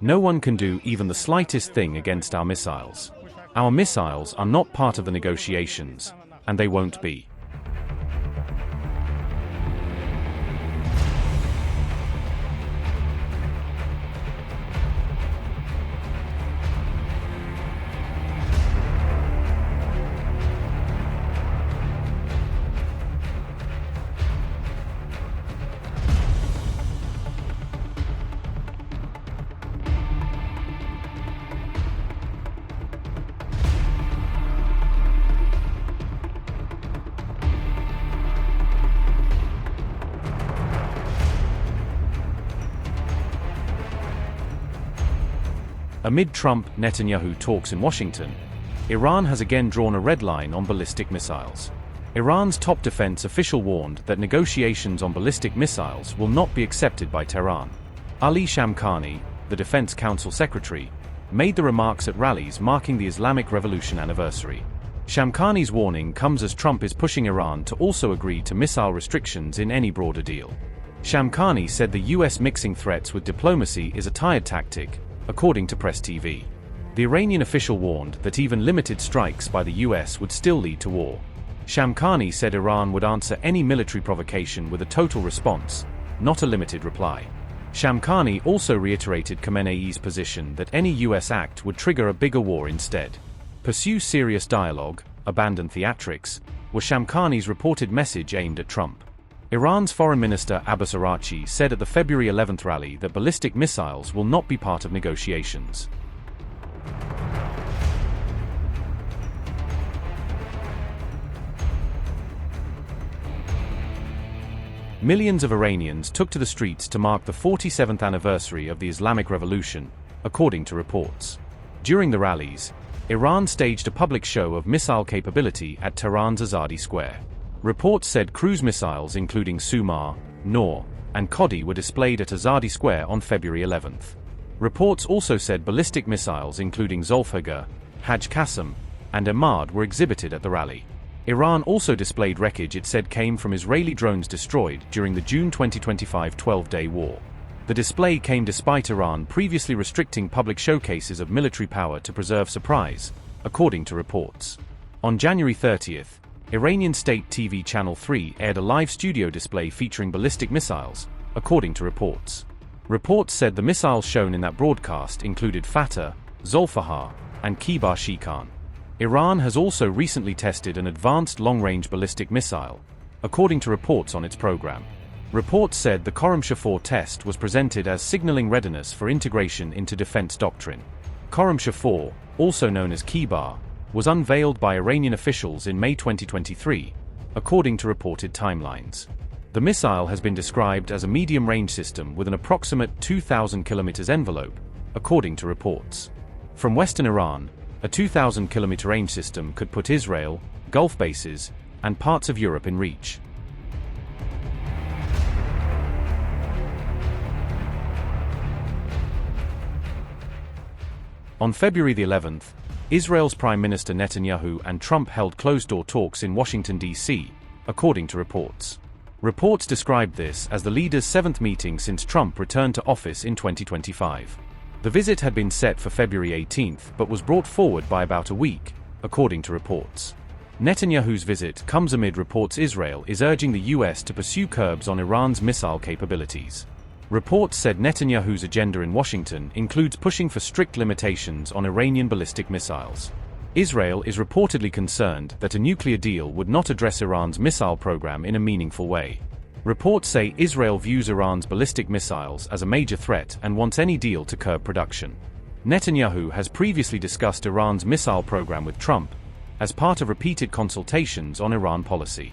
No one can do even the slightest thing against our missiles. Our missiles are not part of the negotiations, and they won't be. Amid Trump-Netanyahu talks in Washington, Iran has again drawn a red line on ballistic missiles. Iran's top defense official warned that negotiations on ballistic missiles will not be accepted by Tehran. Ali Shamkhani, the Defense Council Secretary, made the remarks at rallies marking the Islamic Revolution anniversary. Shamkhani's warning comes as Trump is pushing Iran to also agree to missile restrictions in any broader deal. Shamkhani said the US mixing threats with diplomacy is a tired tactic, according to Press TV. The Iranian official warned that even limited strikes by the US would still lead to war. Shamkhani said Iran would answer any military provocation with a total response, not a limited reply. Shamkhani also reiterated Khamenei's position that any US act would trigger a bigger war instead. Pursue serious dialogue, abandon theatrics, was Shamkhani's reported message aimed at Trump. Iran's Foreign Minister Abbas Araghchi said at the February 11th rally that ballistic missiles will not be part of negotiations. Millions of Iranians took to the streets to mark the 47th anniversary of the Islamic Revolution, according to reports. During the rallies, Iran staged a public show of missile capability at Tehran's Azadi Square. Reports said cruise missiles including Sumar, Noor, and Qadi were displayed at Azadi Square on February 11th. Reports also said ballistic missiles including Zolfaghar, Hajj Qassam, and Ahmad were exhibited at the rally. Iran also displayed wreckage it said came from Israeli drones destroyed during the June 2025 12-day war. The display came despite Iran previously restricting public showcases of military power to preserve surprise, according to reports. On January 30th, Iranian state TV Channel 3 aired a live studio display featuring ballistic missiles, according to reports. Reports said the missiles shown in that broadcast included Fateh, Zolfaghar, and Kheibar Shekan. Iran has also recently tested an advanced long-range ballistic missile, according to reports on its program. Reports said the Khorramshahr test was presented as signaling readiness for integration into defense doctrine. Khorramshahr, also known as Kheibar, was unveiled by Iranian officials in May 2023, according to reported timelines. The missile has been described as a medium-range system with an approximate 2,000 km envelope, according to reports. From western Iran, a 2,000 km range system could put Israel, Gulf bases, and parts of Europe in reach. On February the 11th, Israel's Prime Minister Netanyahu and Trump held closed-door talks in Washington, D.C., according to reports. Reports described this as the leaders' seventh meeting since Trump returned to office in 2025. The visit had been set for February 18th but was brought forward by about a week, according to reports. Netanyahu's visit comes amid reports Israel is urging the U.S. to pursue curbs on Iran's missile capabilities. Reports said Netanyahu's agenda in Washington includes pushing for strict limitations on Iranian ballistic missiles. Israel is reportedly concerned that a nuclear deal would not address Iran's missile program in a meaningful way. Reports say Israel views Iran's ballistic missiles as a major threat and wants any deal to curb production. Netanyahu has previously discussed Iran's missile program with Trump as part of repeated consultations on Iran policy.